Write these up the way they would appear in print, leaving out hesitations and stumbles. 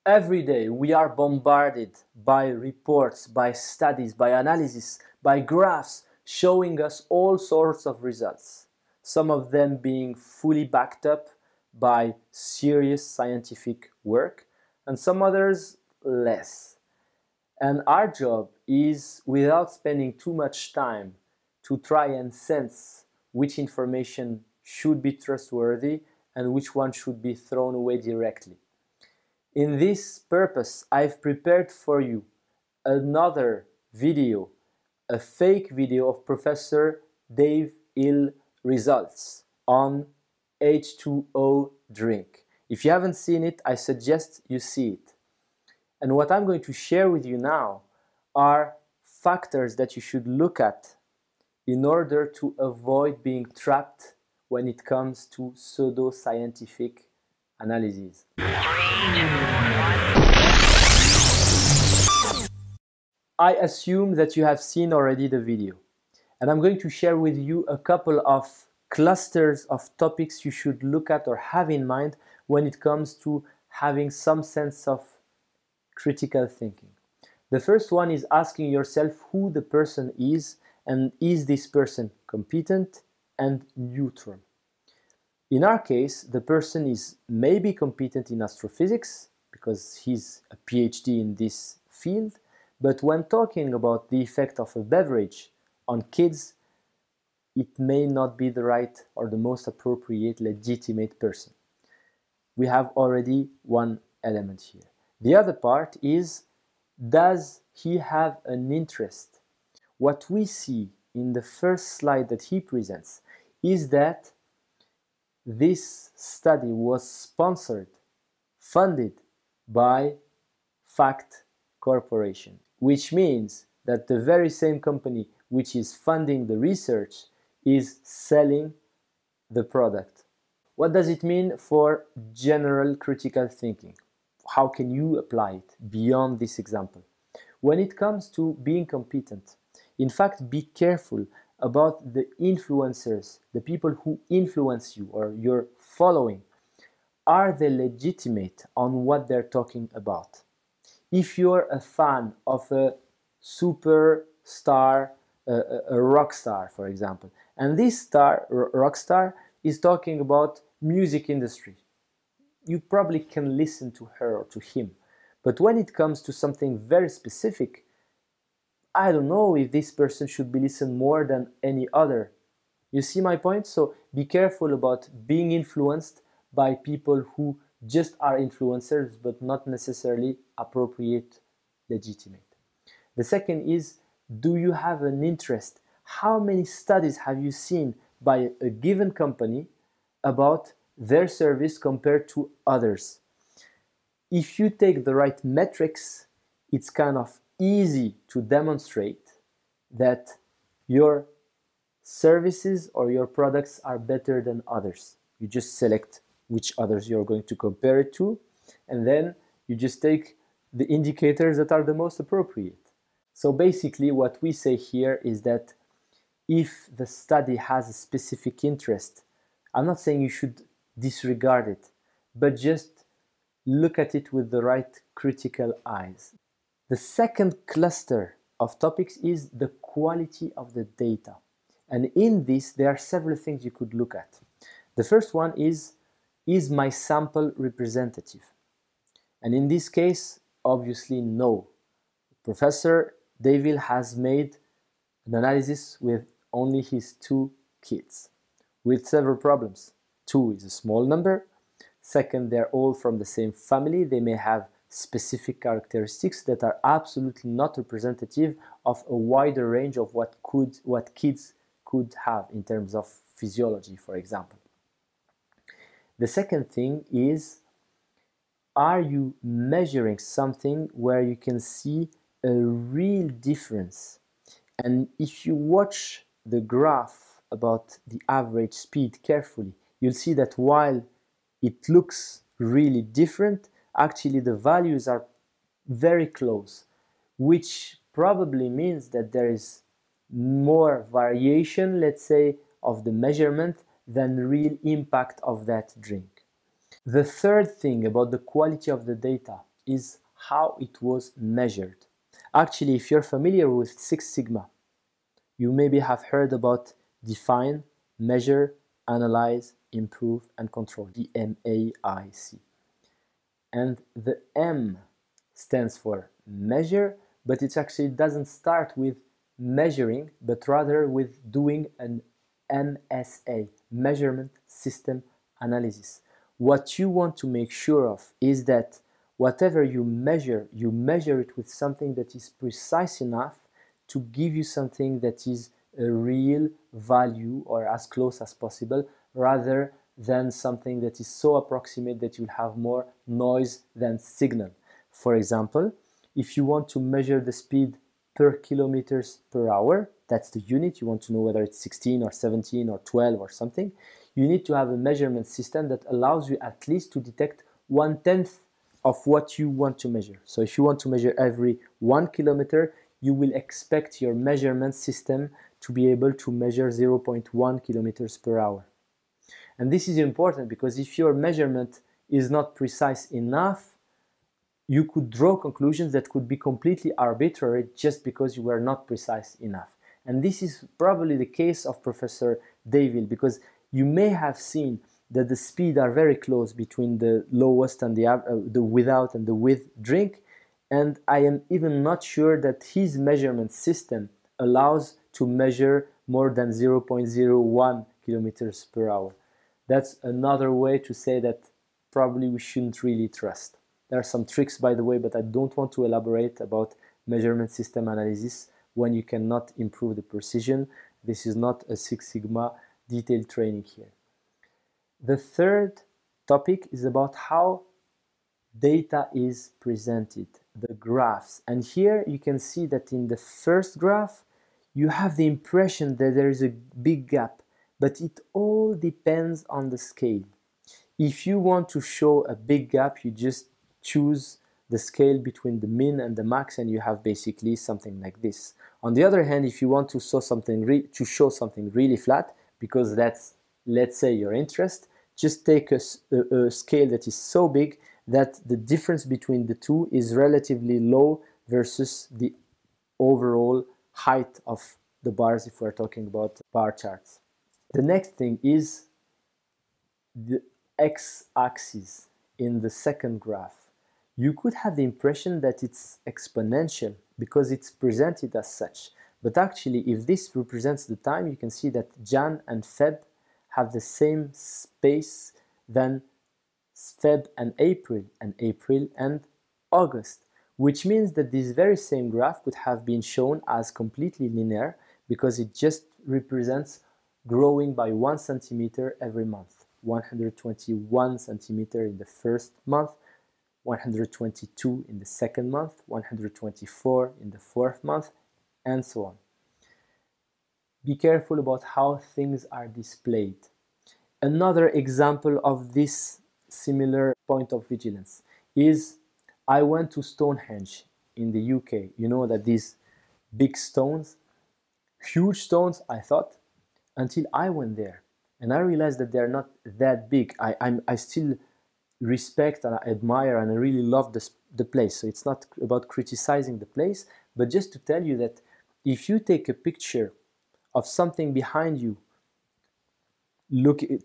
Every day we are bombarded by reports, by studies, by analysis, by graphs showing us all sorts of results. Some of them being fully backed up by serious scientific work and some others less. And our job is, without spending too much time, to try and sense which information should be trustworthy and which one should be thrown away directly. In this purpose, I've prepared for you another video, a fake video of Professor Dave Hill results on H2O drink. If you haven't seen it, I suggest you see it. And what I'm going to share with you now are factors that you should look at in order to avoid being trapped when it comes to pseudo-scientific analyses. I assume that you have seen already the video, and I'm going to share with you a couple of clusters of topics you should look at or have in mind when it comes to having some sense of critical thinking. The first one is asking yourself who the person is, and is this person competent and neutral. In our case, the person is maybe competent in astrophysics because he's a PhD in this field, but when talking about the effect of a beverage on kids, it may not be the right or the most appropriate, legitimate person. We have already one element here. The other part is, does he have an interest? What we see in the first slide that he presents is that this study was sponsored, funded by Fact Corporation, which means that the very same company which is funding the research is selling the product. What does it mean for general critical thinking? How can you apply it beyond this example? When it comes to being competent, in fact, be careful about the influencers, the people who influence you or you're following. Are they legitimate on what they're talking about? If you're a fan of a superstar, a rock star, for example, and this rock star is talking about music industry, you probably can listen to her or to him. But when it comes to something very specific, I don't know if this person should be listened more than any other. You see my point? So be careful about being influenced by people who just are influencers but not necessarily appropriate, legitimate. The second is, do you have an interest? How many studies have you seen by a given company about their service compared to others? If you take the right metrics, it's kind of easy to demonstrate that your services or your products are better than others. You just select which others you're going to compare it to, and then you just take the indicators that are the most appropriate. So basically what we say here is that if the study has a specific interest, I'm not saying you should disregard it, but just look at it with the right critical eyes. The second cluster of topics is the quality of the data. And in this, there are several things you could look at. The first one is my sample representative? And in this case, obviously no. Professor Dave Hill has made an analysis with only his 2 kids, with several problems. 2 is a small number. Second, they're all from the same family. They may have specific characteristics that are absolutely not representative of a wider range of what kids could have in terms of physiology, for example. The second thing is, are you measuring something where you can see a real difference? And if you watch the graph about the average speed carefully, you'll see that while it looks really different, actually the values are very close, which probably means that there is more variation, let's say, of the measurement than real impact of that drink. The third thing about the quality of the data is how it was measured. Actually, if you're familiar with Six Sigma, you maybe have heard about define, measure, analyze, improve, and control, DMAIC. And the M stands for measure, but it actually doesn't start with measuring, but rather with doing an MSA, measurement system analysis. What you want to make sure of is that whatever you measure it with something that is precise enough to give you something that is a real value or as close as possible, rather than something that is so approximate that you'll have more noise than signal. For example, if you want to measure the speed per kilometers per hour, that's the unit, you want to know whether it's 16 or 17 or 12 or something, you need to have a measurement system that allows you at least to detect 1/10 of what you want to measure. So if you want to measure every 1 kilometer, you will expect your measurement system to be able to measure 0.1 kilometers per hour. And this is important because if your measurement is not precise enough, you could draw conclusions that could be completely arbitrary just because you were not precise enough. And this is probably the case of Professor Davil, because you may have seen that the speed are very close between the lowest and the without and the with drink, and I am even not sure that his measurement system allows to measure more than 0.01 kilometers per hour. That's another way to say that probably we shouldn't really trust. There are some tricks, by the way, but I don't want to elaborate about measurement system analysis when you cannot improve the precision. This is not a Six Sigma detailed training here. The third topic is about how data is presented, the graphs. And here you can see that in the first graph, you have the impression that there is a big gap, but it all depends on the scale. If you want to show a big gap, you just choose the scale between the min and the max, and you have basically something like this. On the other hand, if you want to show something really flat, because that's, let's say, your interest, just take a scale that is so big that the difference between the two is relatively low versus the overall height of the bars if we're talking about bar charts. The next thing is the x-axis in the second graph. You could have the impression that it's exponential because it's presented as such. But actually, if this represents the time, you can see that Jan and Feb have the same space than Feb and April and August, which means that this very same graph could have been shown as completely linear because it just represents growing by 1 centimeter every month. 121 centimeter in the first month, 122 in the second month, 124 in the fourth month, and so on. Be careful about how things are displayed. Another example of this similar point of vigilance is I went to Stonehenge in the UK. You know that these big stones, huge stones, I thought, until I went there. And I realized that they're not that big. I still respect and I admire and I really love the place. So it's not about criticizing the place, but just to tell you that if you take a picture of something behind you,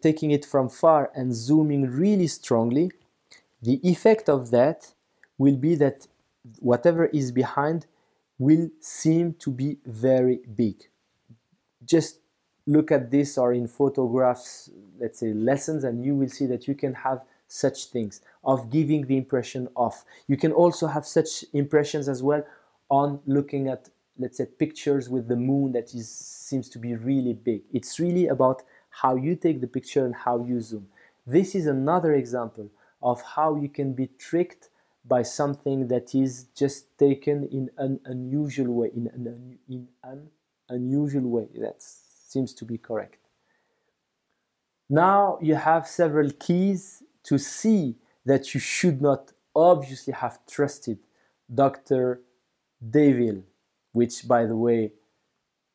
taking it from far and zooming really strongly, the effect of that will be that whatever is behind will seem to be very big. Just look at this or in photographs, let's say lessons, and you will see that you can have such things of giving the impression of. You can also have such impressions as well on looking at, let's say, pictures with the moon that seems to be really big. It's really about how you take the picture and how you zoom. This is another example of how you can be tricked by something that is just taken in an unusual way, That seems to be correct. Now you have several keys to see that you should not obviously have trusted Dr. Davil, which, by the way,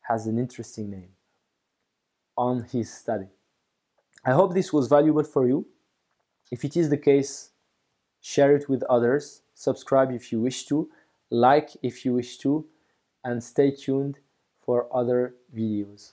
has an interesting name, on his study. I hope this was valuable for you. If it is the case, share it with others. subscribe if you wish to, like if you wish to, and stay tuned for other videos.